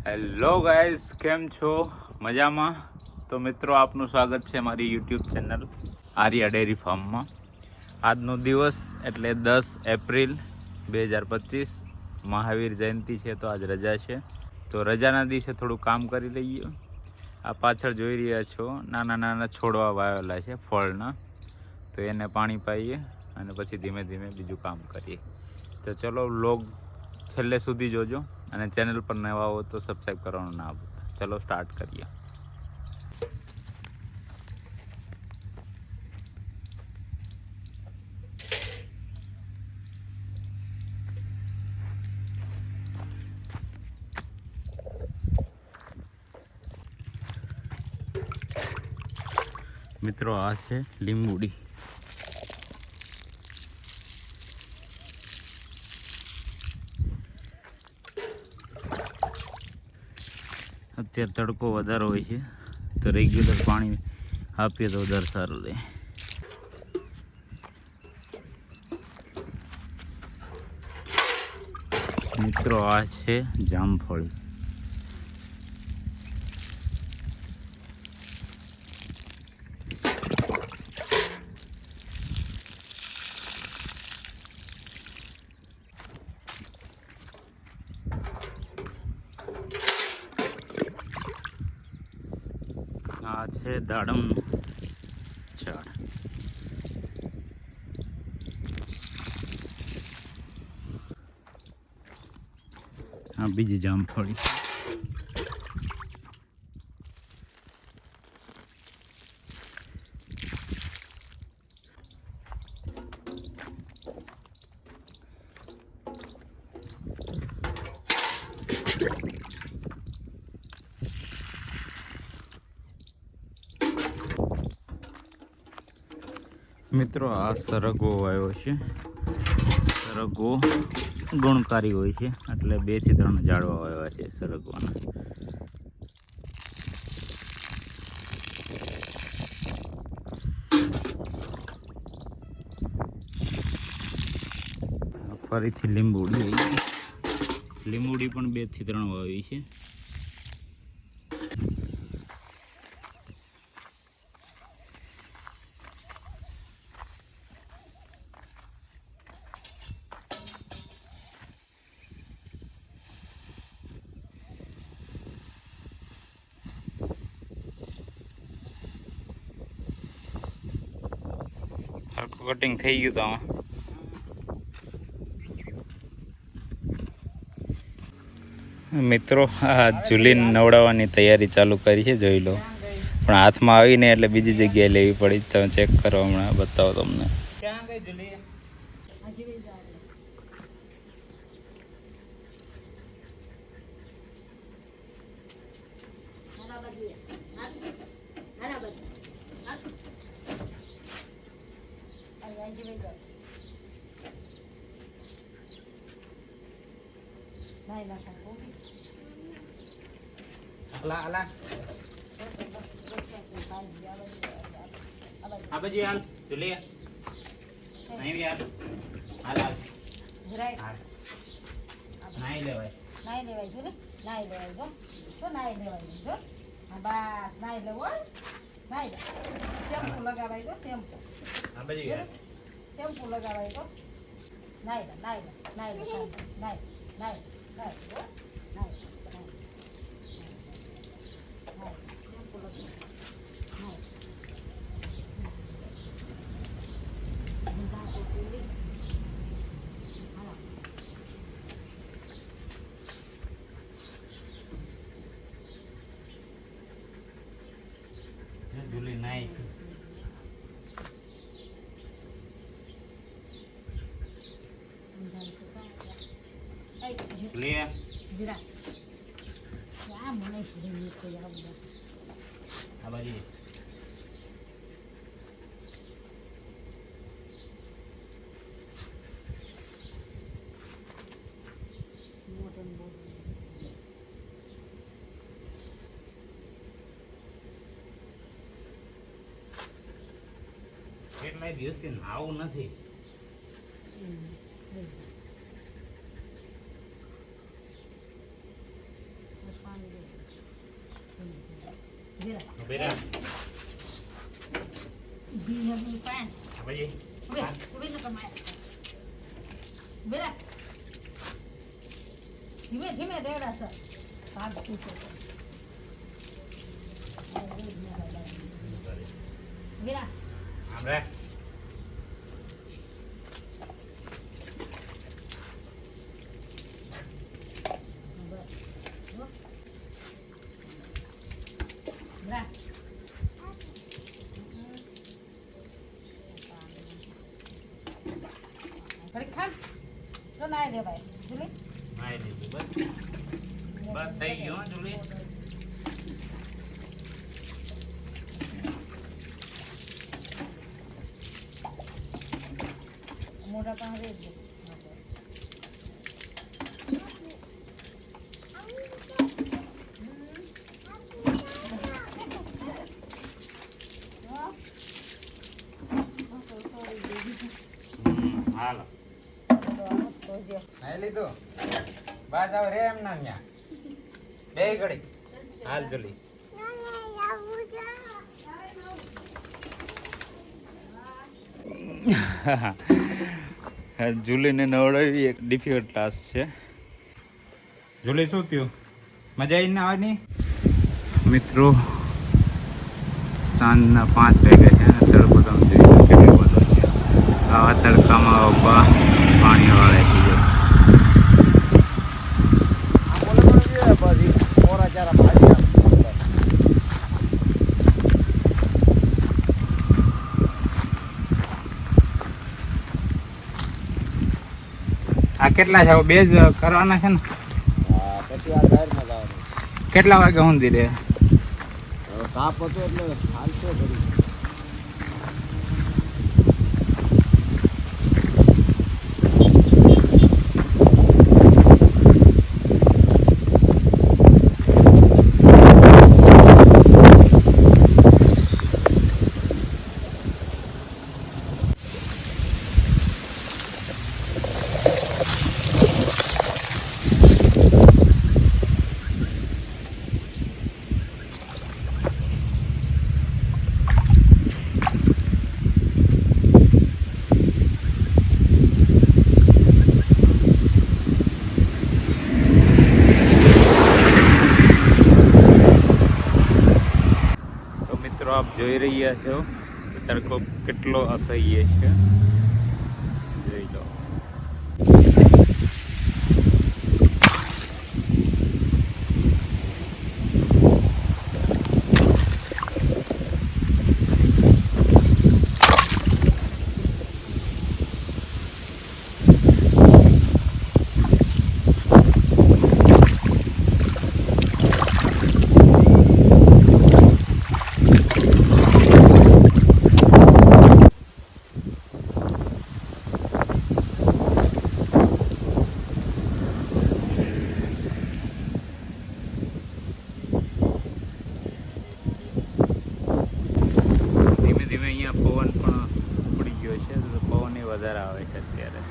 Hello guys, કેમ છો? મજામાં? તો મિત્રો, આપનું સ્વાગત છે મારી યુટ્યુબ ચેનલ આર્યા ડેરી ફાર્મમાં. આજનો દિવસ એટલે 10 એપ્રિલ 2025, મહાવીર જયંતિ છે, તો આજ રજા છે. તો રજાના દિવસે થોડું કામ કરી લઈએ. આ પાછળ જોઈ રહ્યા છો નાના નાના છોડવા વાવેલા છે ફળના, તો એને પાણી પાઈએ અને પછી ધીમે ધીમે બીજું કામ કરીએ. તો ચલો, વ્લોગ છેલ્લે સુધી જોજો અને ચેનલ પર નવા હો તો સબસ્ક્રાઈબ કરવાનું ના ભૂલતા. ચલો સ્ટાર્ટ કરીએ. મિત્રો, આ છે લીંબુડી. અત્યારે તડકો વધારે હોય છે, તો રેગ્યુલર પાણી આપીએ તો વધારે સારું રહે. મિત્રો, આ છે જામફળી. આ છે દાડમનું ઝાડ. આ બીજી જામફળી. મિત્રો, આ સરગવો આવ્યો છે. સરગવો ગુણકારી હોય છે, એટલે 2 થી 3 ઝાડવા આવ્યા છે સરગવાના. ફરીથી લીંબુડી આવી છે. લીંબુડી પણ 2 થી 3 વાવી છે. હરખું કટિંગ થઈ ગયું. તો આમાં મિત્રો, આ ઝૂલીને નવડાવવાની તૈયારી ચાલુ કરી છે, જોઈ લો. પણ હાથમાં આવીને એટલે બીજી જગ્યાએ લેવી પડી. તમે ચેક કરો, હમણાં બતાવો તમને. ક્યાં ગઈ ઝૂલી? અલા આ બજી હાલ ઝૂલી નહીં યાર. હાલ હાલ નાઈ લેવાય ઝૂલી, નાઈ લેવાય. જો તો નાઈ લેવાય. જો હા, બસ નાઈ લેવો. નાઈ લે. શેમ્પુ લગાવાય. જો શેમ્પુ. આ બજી યાર શેમ્પુ લગાવાય. તો નાઈ લે, નાઈ લે, નાઈ લે, નાઈ નાઈ નાઈ જો નાઈ. ઝૂલી નાઈ લે જરા આ મને શીખી તો યાર. આ બાજી કેટલા દિવસથી નાવું નથી. બેરા બીની પાન ભાઈ ઉભે ન કમાય બેરા ધીમે ધીમે દેવડા સર ભાગ તૂટે બેરા આપણે પરીક્ષા તો ના દે ભાઈ જુલી મારી દીધું બસ થઈ ગયું હો જુલી મોટા પણ રેજ હાલો નાઈ લીધું બસ હવે રે એમ ના ન્યા બે ઘડી હાલ જલી જુલીને નવડાવી એક ડિફિકલ્ટ ટાસ્ક છે. જુલી શું થયું મજા આવી ના આવવાની મિત્રો સાંજના 5 વાગ્યા છે અને તડકો તમે જોઈ કેટલો બધો છે. આવા તડકામાં પપ્પા પાણી વાળે થઈ ગયો. આ કેટલા છે બે જ કરવાના છે ને કેટલા વાગે ઊંધી રે તાપ હતો એટલે હાલતો કરી આપ જોઈ રહ્યા છો તડકો કેટલો અસહ્ય છે જોઈ લો. વધારે આવે છે અત્યારે.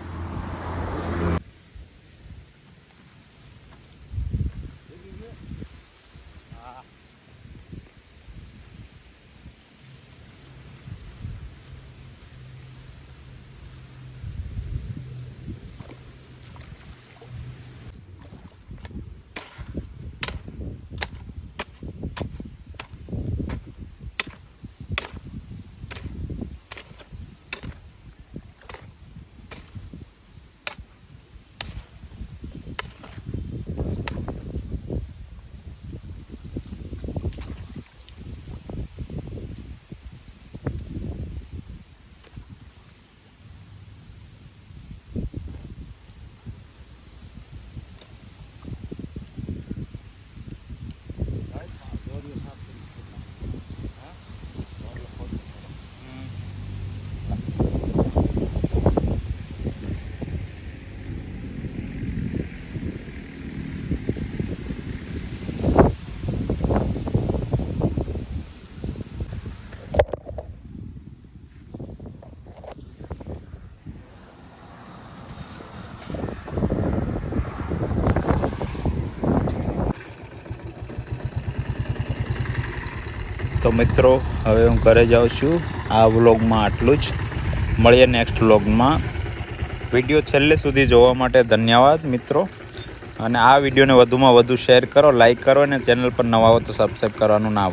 તો મિત્રો હવે હું ઘરે જાઉં છું. આ વ્લોગમાં આટલું જ. મળીએ નેક્સ્ટ વ્લોગમાં. વિડીયો છેલ્લે સુધી જોવા માટે ધન્યવાદ મિત્રો. અને આ વિડીયોને વધુમાં વધુ શેર કરો, લાઈક કરો અને ચેનલ પર નવા હો તો સબસ્ક્રાઈબ કરવાનું ના ભૂલો.